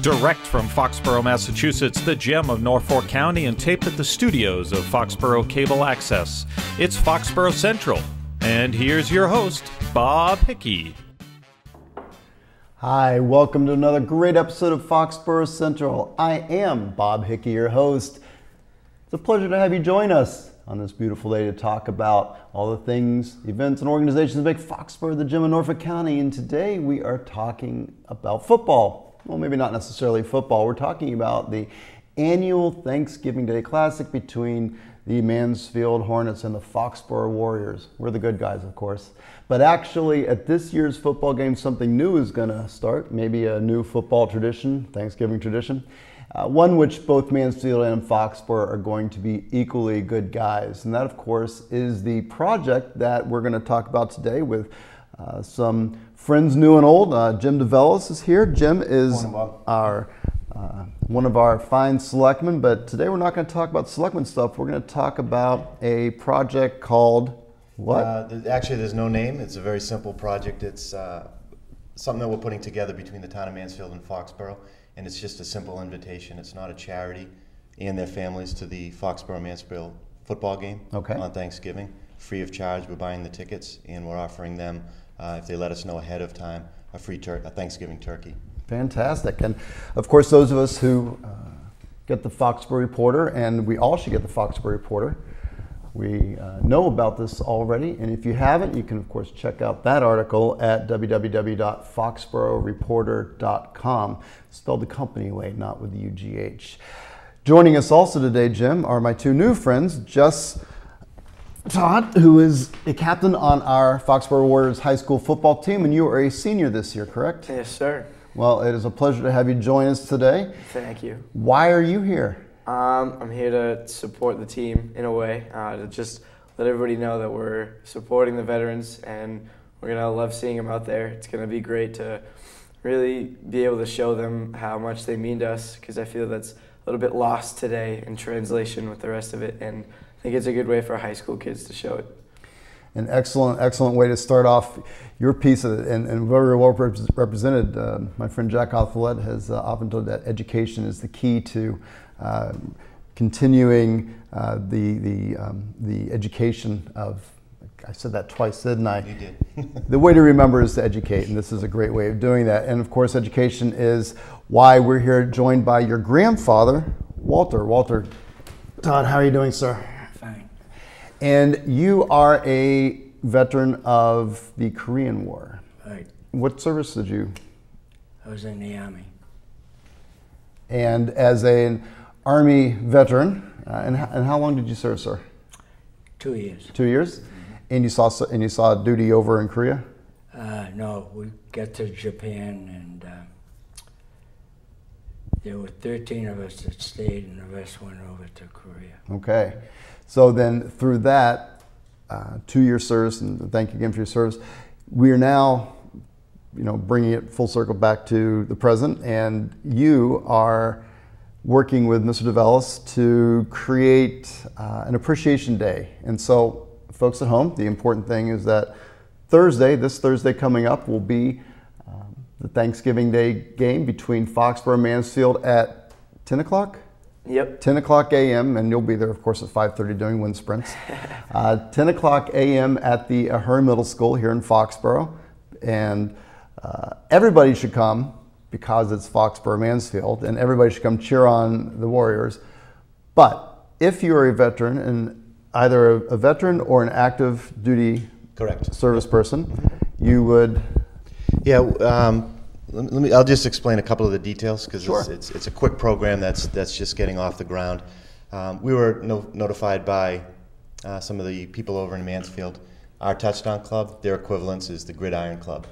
Direct from Foxborough, Massachusetts, the gem of Norfolk County, and taped at the studios of Foxborough Cable Access. It's Foxborough Central. And here's your host, Bob Hickey. Hi, welcome to another great episode of Foxborough Central. I am Bob Hickey, your host. It's a pleasure to have you join us on this beautiful day to talk about all the things, events, and organizations that make Foxborough the gem of Norfolk County. And today we are talking about football. Well, maybe not necessarily football. We're talking about the annual Thanksgiving Day Classic between the Mansfield Hornets and the Foxborough Warriors. We're the good guys, of course. But actually, at this year's football game, something new is going to start. Maybe a new football tradition, Thanksgiving tradition. One which both Mansfield and Foxborough are going to be equally good guys. And that, of course, is the project that we're going to talk about today with some friends new and old. Jim DeVellis is here. Jim is one of our fine selectmen, but today we're not going to talk about selectmen stuff. We're going to talk about a project called what? Actually, there's no name. It's a very simple project. It's something that we're putting together between the town of Mansfield and Foxborough, and it's just a simple invitation. It's not a charity and their families to the Foxborough-Mansfield football game on Thanksgiving. Free of charge. We're buying the tickets, and we're offering them, if they let us know ahead of time, a Thanksgiving turkey. Fantastic. And of course, those of us who get the Foxborough Reporter, and we all should get the Foxborough Reporter, we know about this already. And if you haven't, you can, of course, check out that article at www.foxboroughreporter.com, spelled the company way, not with the UGH. Joining us also today, Jim, are my two new friends, Jess Todd, who is a captain on our Foxborough Warriors high school football team, and you are a senior this year, correct? Yes, sir. Well, it is a pleasure to have you join us today. Thank you. Why are you here? I'm here to support the team in a way, to just let everybody know that we're supporting the veterans and we're going to love seeing them out there. It's going to be great to really be able to show them how much they mean to us, because I feel that's a little bit lost today in translation with the rest of it, and I think it's a good way for high school kids to show it. An excellent way to start off your piece of it, and very well represented. My friend Jack Othellette has often told that education is the key to continuing the education of. I said that twice, didn't I? You did. The way to remember is to educate, and this is a great way of doing that. And of course, education is why we're here, joined by your grandfather, Walter. Walter Todd, how are you doing, sir? Fine. And you are a veteran of the Korean War. Right. What service did you? I was in the Army. And as an Army veteran, and how long did you serve, sir? 2 years. 2 years? And you saw duty over in Korea? No, we got to Japan, and there were 13 of us that stayed, and the rest went over to Korea. Okay. So then through that 2-year service, and thank you again for your service, we are now, bringing it full circle back to the present, and you are working with Mr. DeVellis to create an appreciation day. And so, folks at home, the important thing is that this Thursday coming up, will be the Thanksgiving Day game between Foxborough and Mansfield at 10 o'clock? Yep. 10 o'clock a.m., and you'll be there, of course, at 5:30 doing wind sprints. 10 o'clock a.m. at the Ahern Middle School here in Foxborough. And everybody should come because it's Foxborough Mansfield, and everybody should come cheer on the Warriors. But if you are a veteran, and either a veteran or an active duty service person, you would... Yeah, I'll just explain a couple of the details, because Sure. it's a quick program that's just getting off the ground. We were notified by some of the people over in Mansfield. Our Touchdown Club, their equivalence is the Gridiron Club,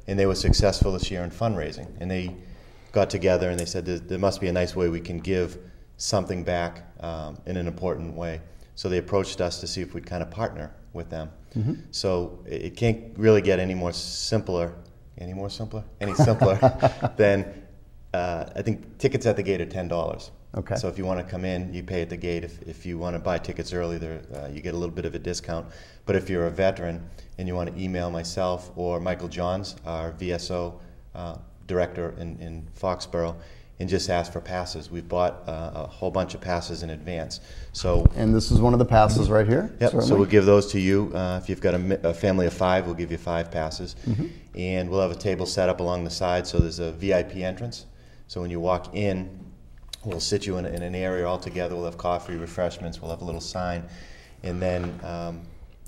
and they were successful this year in fundraising. And they got together and they said there must be a nice way we can give something back in an important way. So they approached us to see if we'd kind of partner with them. Mm-hmm. So it can't really get any simpler than I think tickets at the gate are $10. Okay. So if you want to come in, you pay at the gate. If you want to buy tickets early, you get a little bit of a discount. But if you're a veteran and you want to email myself or Michael Johns, our VSO director in Foxborough, and just ask for passes. We've bought a whole bunch of passes in advance. So, And this is one of the passes right here? yep, certainly. so we'll give those to you. If you've got a family of 5, we'll give you 5 passes. And we'll have a table set up along the side, so there's a VIP entrance. So when you walk in, we'll sit you in an area all together. We'll have coffee, refreshments, we'll have a little sign. And then,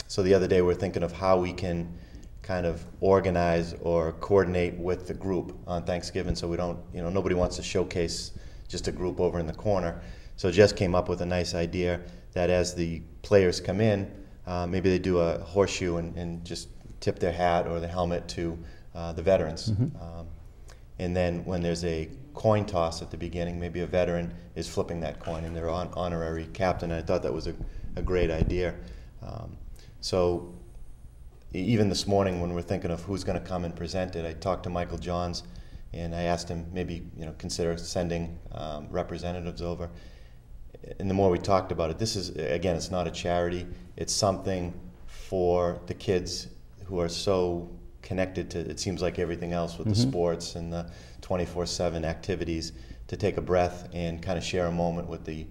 so the other day we're thinking of how we can kind of organize or coordinate with the group on Thanksgiving, so we don't, nobody wants to showcase just a group over in the corner. So Jess came up with a nice idea that as the players come in, maybe they do a horseshoe and just tip their hat or the helmet to the veterans. And then when there's a coin toss at the beginning, maybe a veteran is flipping that coin and they're honorary captain. And I thought that was a great idea. So even this morning when we're thinking of who's going to come and present it, I talked to Michael Johns and I asked him maybe consider sending representatives over. And the more we talked about it, this is, again, it's not a charity. It's something for the kids who are so connected to, it seems like everything else with the sports and the 24/7 activities, to take a breath and kind of share a moment with the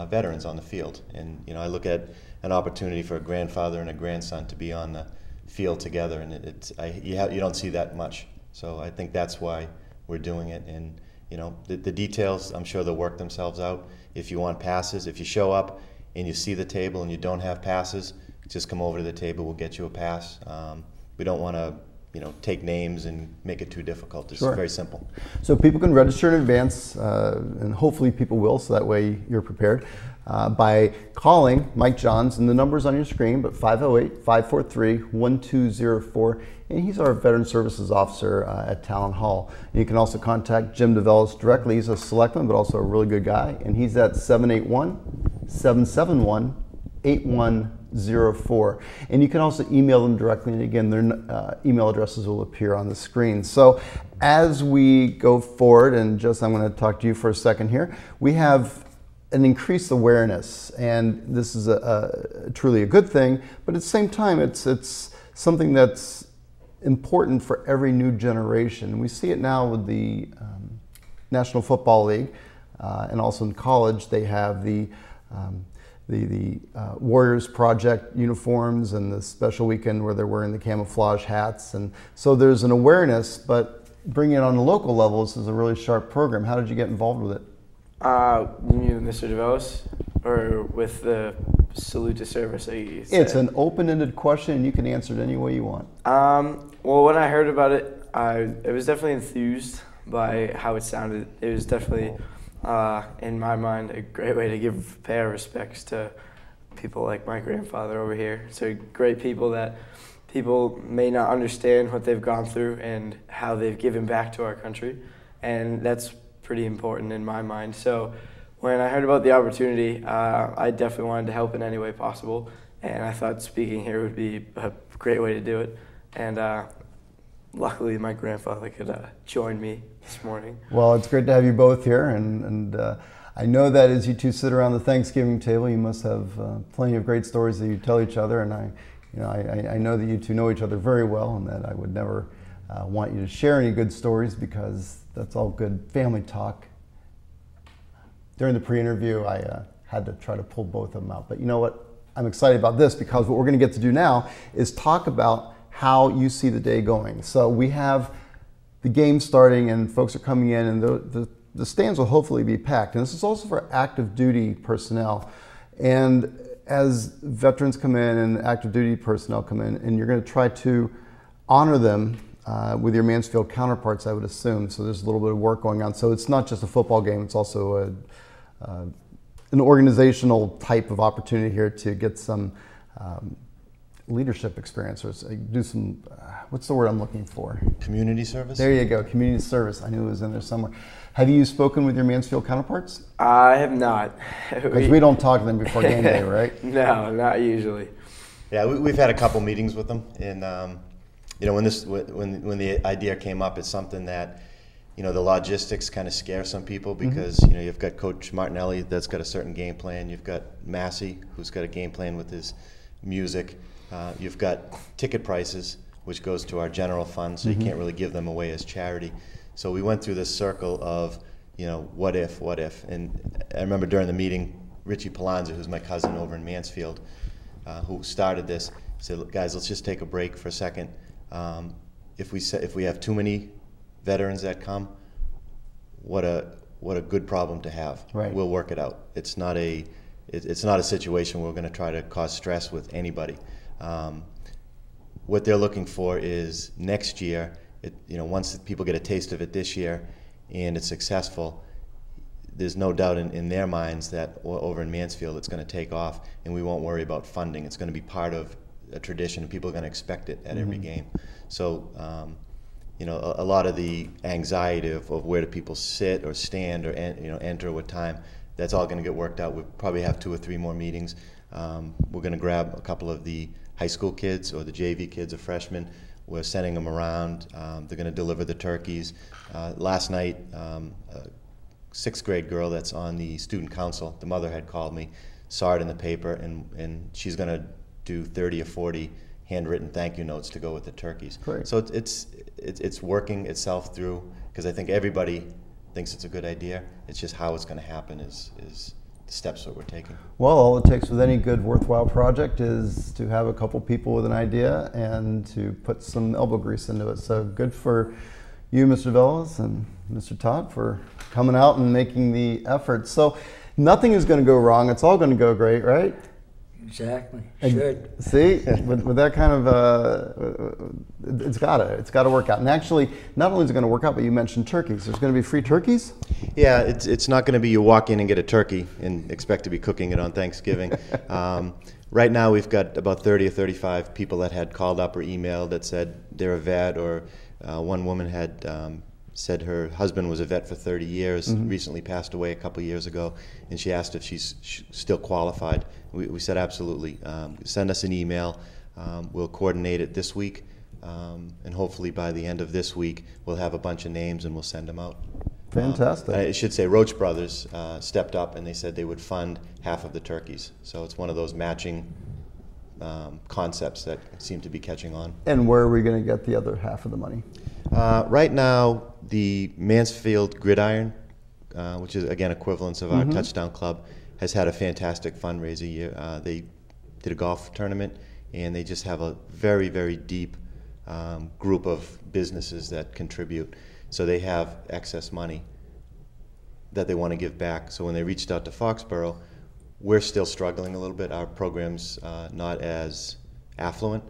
veterans on the field. And I look at an opportunity for a grandfather and a grandson to be on the field together, and you don't see that much. So I think that's why we're doing it. And the details, I'm sure they'll work themselves out. If you want passes, if you show up and you see the table and you don't have passes, just come over to the table. We'll get you a pass. We don't want to take names and make it too difficult. It's very simple. So people can register in advance, and hopefully people will, so that way you're prepared, by calling Mike Johns, and the number's on your screen, but 508-543-1204, and he's our Veteran Services Officer at Talon Hall. And you can also contact Jim DeVellis directly. He's a selectman, but also a really good guy, and he's at 781-771-8104. And you can also email them directly, and again, their email addresses will appear on the screen. So as we go forward, and Jess, I'm going to talk to you for a second here, we have an increased awareness, and this is truly a good thing, but at the same time, it's something that's important for every new generation. We see it now with the National Football League, and also in college, they have the Warriors Project uniforms and the special weekend where they're wearing the camouflage hats. And so there's an awareness, but bringing it on the local level, this is a really sharp program. How did you get involved with it? You mean Mr. DeVos, or with the salute to service that you said? It's an open-ended question, and you can answer it any way you want. Well, when I heard about it, I was definitely enthused by how it sounded. It was definitely, in my mind, a great way to pay our respects to people like my grandfather over here. So great people that people may not understand what they've gone through and how they've given back to our country, and that's pretty important in my mind. So when I heard about the opportunity, I definitely wanted to help in any way possible, and I thought speaking here would be a great way to do it. And luckily my grandfather could join me this morning. Well, it's great to have you both here, and I know that as you two sit around the Thanksgiving table, you must have plenty of great stories that you tell each other, and I know that you two know each other very well, and that I would never want you to share any good stories, because that's all good family talk. During the pre-interview, I had to try to pull both of them out, but you know what? I'm excited about this, because what we're going to get to do now is talk about how you see the day going. So we have the game starting, and folks are coming in, and the stands will hopefully be packed. And this is also for active duty personnel. And as veterans come in and active duty personnel come in, and you're going to try to honor them with your Mansfield counterparts, I would assume. So there's a little bit of work going on. So it's not just a football game, it's also an organizational type of opportunity here to get some leadership experience, or do some, what's the word I'm looking for? Community service? There you go, community service. I knew it was in there somewhere. Have you spoken with your Mansfield counterparts? I have not. Because we don't talk to them before game day, right? No, not usually. Yeah, we've had a couple meetings with them, and when the idea came up, it's something that the logistics kind of scare some people, because you've got Coach Martinelli that's got a certain game plan. You've got Massey, who's got a game plan with his music. You've got ticket prices, which goes to our general fund, so you can't really give them away as charity. So we went through this circle of, what if? And I remember during the meeting, Richie Palanza, who's my cousin over in Mansfield, who started this, said, guys, let's just take a break for a second. If we have too many veterans that come, what a good problem to have. Right. We'll work it out. It's not a situation where we're going to try to cause stress with anybody. What they're looking for is next year, once people get a taste of it this year and it's successful, there's no doubt in their minds that over in Mansfield it's going to take off, and we won't worry about funding. It's going to be part of a tradition, and people are going to expect it at every game. So, a lot of the anxiety of where do people sit or stand or enter what time, that's all going to get worked out. We'll probably have 2 or 3 more meetings. We're going to grab a couple of the high school kids or the JV kids or freshmen. We're sending them around. They're going to deliver the turkeys. Last night, a 6th grade girl that's on the student council, the mother had called me, saw it in the paper, and she's going to do 30 or 40 handwritten thank you notes to go with the turkeys. Great. So it's working itself through, because I think everybody thinks it's a good idea. It's just how it's going to happen is the steps that we're taking. Well, all it takes with any good worthwhile project is to have a couple people with an idea and to put some elbow grease into it. So good for you, Mr. Velas, and Mr. Todd, for coming out and making the effort. So nothing is going to go wrong. It's all going to go great, right? Exactly. And Should. see, with that kind of, it's gotta work out. And actually, not only is it going to work out, but you mentioned turkeys. There's going to be free turkeys? Yeah, it's not going to be you walk in and get a turkey and expect to be cooking it on Thanksgiving. Right now, we've got about 30 or 35 people that had called up or emailed that said they're a vet, or one woman had said her husband was a vet for 30 years, recently passed away a couple years ago, and she asked if she's still qualified. We said absolutely. Send us an email. We'll coordinate it this week, and hopefully by the end of this week, we'll have a bunch of names and we'll send them out. Fantastic. I should say Roach Brothers stepped up and they said they would fund half of the turkeys. So it's one of those matching concepts that seem to be catching on. And where are we going to get the other half of the money? Right now, the Mansfield Gridiron, which is again equivalents of our Touchdown Club, has had a fantastic fundraiser year. They did a golf tournament, and they just have a very, very deep group of businesses that contribute. So they have excess money that they want to give back. So when they reached out to Foxborough, we're still struggling a little bit. Our program's not as affluent.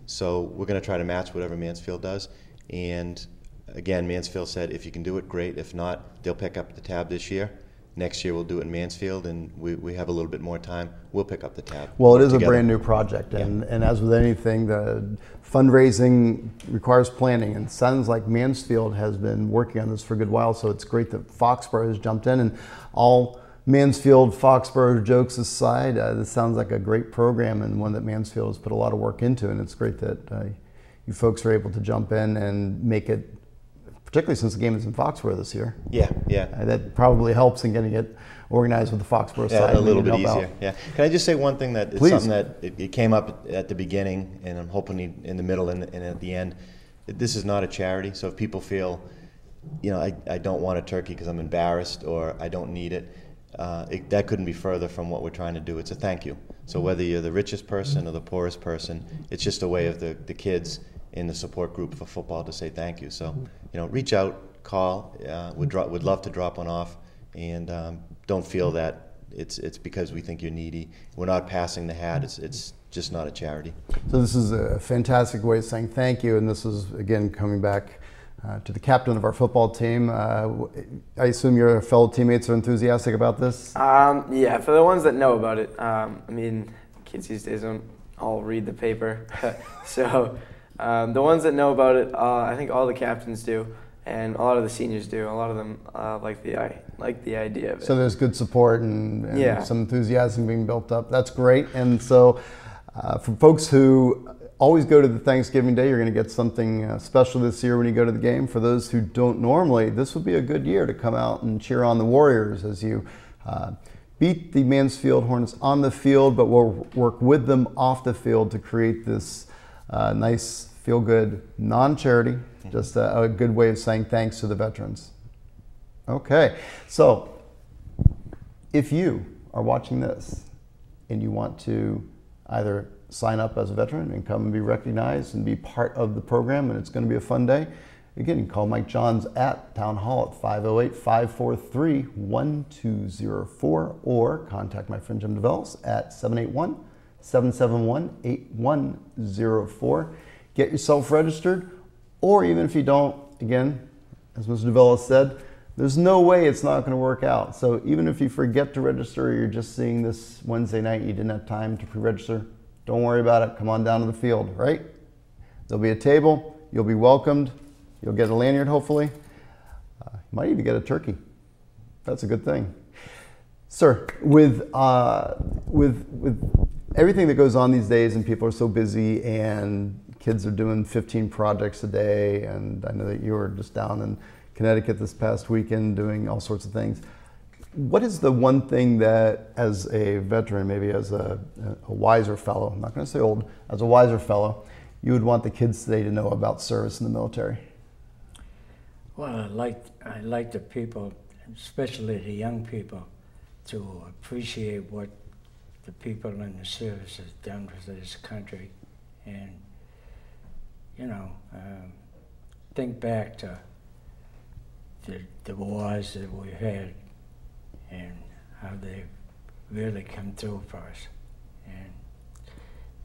So we're going to try to match whatever Mansfield does. And again, Mansfield said, if you can do it, great. If not, they'll pick up the tab this year. Next year we'll do it in Mansfield, and we have a little bit more time. We'll pick up the tab. Well, it is together. a brand new project, and as with anything, the fundraising requires planning, and it sounds like Mansfield has been working on this for a good while, so it's great that Foxborough has jumped in. And all Mansfield, Foxborough jokes aside, this sounds like a great program and one that Mansfield has put a lot of work into, and it's great that you folks are able to jump in and make it, particularly since the game is in Foxborough this year. Yeah. That probably helps in getting it organized with the Foxborough side. A little bit easier. Out. Yeah. Can I just say one thing that it's Please. something that it came up at the beginning, and I'm hoping in the middle and at the end. This is not a charity, so if people feel, I don't want a turkey because I'm embarrassed or I don't need it, that couldn't be further from what we're trying to do. It's a thank you. So whether you're the richest person or the poorest person, it's just a way of the kids in the support group for football to say thank you. So, reach out, call. Would love to drop one off, and don't feel that it's because we think you're needy. We're not passing the hat. It's just not a charity. So this is a fantastic way of saying thank you, and this is again coming back to the captain of our football team. I assume your fellow teammates are enthusiastic about this? Yeah, for the ones that know about it. Kids these days don't all read the paper, so. The ones that know about it, I think all the captains do, and a lot of the seniors do. A lot of them like the idea of it. So there's good support and yeah. some enthusiasm being built up. That's great. And so for folks who always go to the Thanksgiving Day, you're going to get something special this year when you go to the game. For those who don't normally, this would be a good year to come out and cheer on the Warriors as you beat the Mansfield Hornets on the field, but we'll work with them off the field to create this nice, feel-good, non-charity, just a good way of saying thanks to the veterans. Okay, so if you are watching this and you want to either sign up as a veteran and come and be recognized and be part of the program, and it's going to be a fun day, again, you can call Mike Johns at Town Hall at 508-543-1204 or contact my friend Jim DeVellis at 781-771-8104. Get yourself registered, or even if you don't, again, as Mr. DeVellis said, there's no way it's not going to work out. So even if you forget to register or you're just seeing this Wednesday night, you didn't have time to pre-register, don't worry about it. Come on down to the field, right? There'll be a table. You'll be welcomed. You'll get a lanyard, hopefully. You might even get a turkey. That's a good thing. Sir, with everything that goes on these days and people are so busy and kids are doing 15 projects a day, and I know that you were just down in Connecticut this past weekend doing all sorts of things. What is the one thing that, as a veteran, maybe as a wiser fellow, I'm not going to say old, as a wiser fellow, you would want the kids today to know about service in the military? Well, I like the people, especially the young people, to appreciate what the people in the service has done for this country, and think back to the wars that we've had and how they've really come through for us. And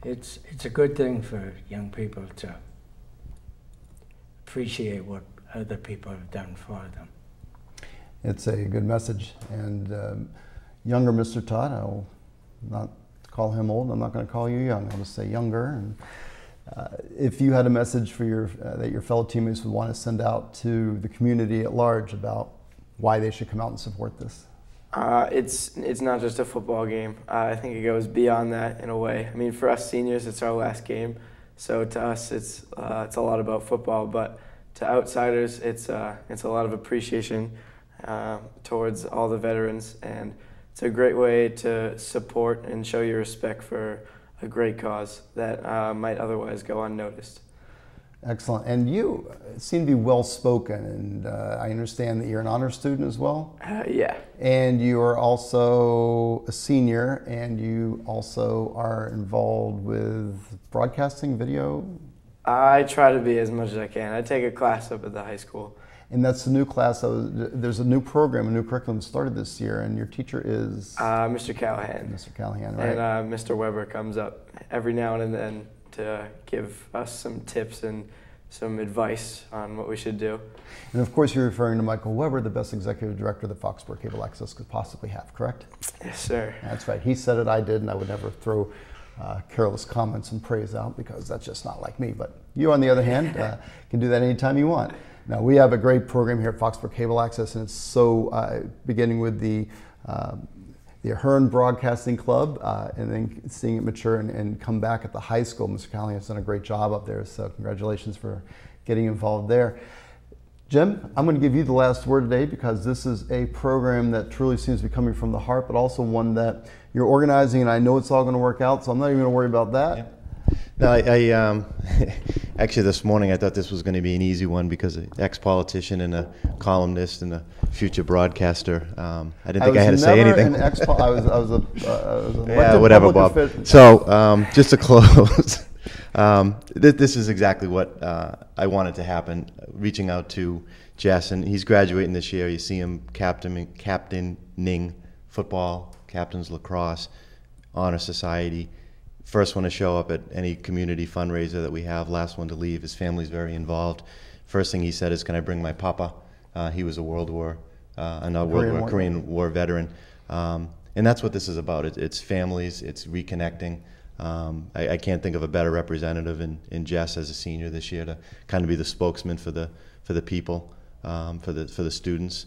it's a good thing for young people to appreciate what other people have done for them. It's a good message. And younger Mr. Todd, I will not call him old. I'm not going to call you young. I'll just say younger. And if you had a message for that your fellow teammates would want to send out to the community at large about why they should come out and support this. It's not just a football game. I think it goes beyond that in a way. I mean, for us seniors, it's our last game. So to us, it's a lot about football. But to outsiders, it's a lot of appreciation towards all the veterans. And it's a great way to support and show your respect for a great cause that might otherwise go unnoticed. Excellent. And you seem to be well-spoken, and I understand that you're an honor student as well? Yeah. And you are also a senior, and you also are involved with broadcasting video? I try to be as much as I can. I take a class up at the high school. And that's the new class. There's a new program, a new curriculum started this year, and your teacher is? Mr. Callahan. Mr. Callahan, right. And Mr. Weber comes up every now and then to give us some tips and some advice on what we should do. And of course you're referring to Michael Weber, the best executive director that Foxborough Cable Access could possibly have, correct? Yes, sir. That's right. He said it, I did, and I would never throw careless comments and praise out because that's just not like me. But you, on the other hand, can do that anytime you want. Now, we have a great program here at Foxborough Cable Access, and it's so beginning with the Ahern Broadcasting Club, and then seeing it mature and come back at the high school. Mr. Callahan has done a great job up there, so congratulations for getting involved there. Jim, I'm going to give you the last word today because this is a program that truly seems to be coming from the heart, but also one that you're organizing, and I know it's all going to work out, so I'm not even going to worry about that. Yeah. No, I actually this morning I thought this was going to be an easy one because an ex-politician and a columnist and a future broadcaster. I didn't think I had to say anything. I was a yeah, whatever, Bob. So just to close, this is exactly what I wanted to happen. Reaching out to Jess, and he's graduating this year. You see him captaining football, captains lacrosse, honor society. First one to show up at any community fundraiser that we have, last one to leave. His family's very involved. First thing he said is, can I bring my papa? He was a Korean War veteran. And that's what this is about. It's families, it's reconnecting. I can't think of a better representative in Jess as a senior this year to kind of be the spokesman for the people, for the students.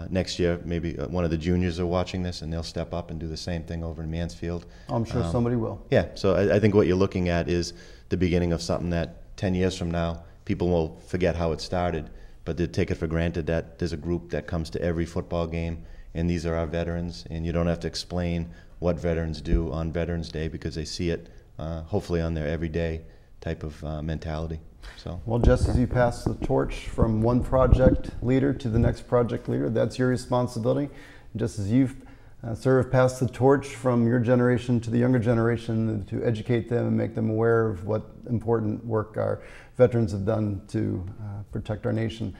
Next year, maybe one of the juniors are watching this, and they'll step up and do the same thing over in Mansfield. I'm sure somebody will. Yeah, so I think what you're looking at is the beginning of something that 10 years from now, people will forget how it started, but they take it for granted that there's a group that comes to every football game, and these are our veterans, and you don't have to explain what veterans do on Veterans Day because they see it, hopefully on their everyday type of mentality. So. Well, just as you pass the torch from one project leader to the next project leader, that's your responsibility. Just as you've passed the torch from your generation to the younger generation to educate them and make them aware of what important work our veterans have done to protect our nation.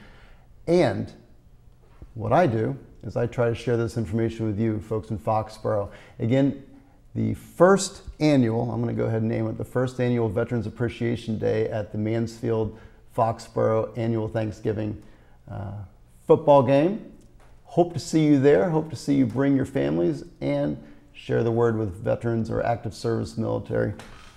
And what I do is I try to share this information with you folks in Foxborough. Again, the first annual, I'm going to go ahead and name it, the first annual Veterans Appreciation Day at the Mansfield Foxborough Annual Thanksgiving football game. Hope to see you there. Hope to see you bring your families and share the word with veterans or active service military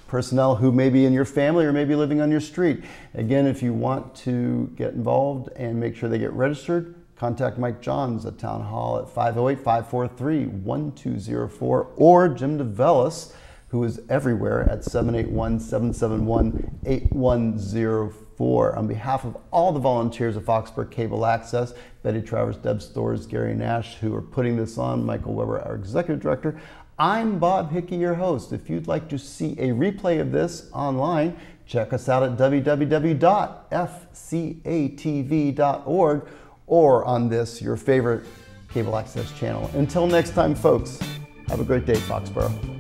personnel who may be in your family or may be living on your street. Again, if you want to get involved and make sure they get registered, contact Mike Johns at Town Hall at 508-543-1204 or Jim DeVellis, who is everywhere, at 781-771-8104. On behalf of all the volunteers of Foxborough Cable Access, Betty Travers, Deb Stores, Gary Nash, who are putting this on, Michael Weber, our Executive Director, I'm Bob Hickey, your host. If you'd like to see a replay of this online, check us out at www.fcatv.org or on this, your favorite cable access channel. Until next time, folks, have a great day, Foxborough.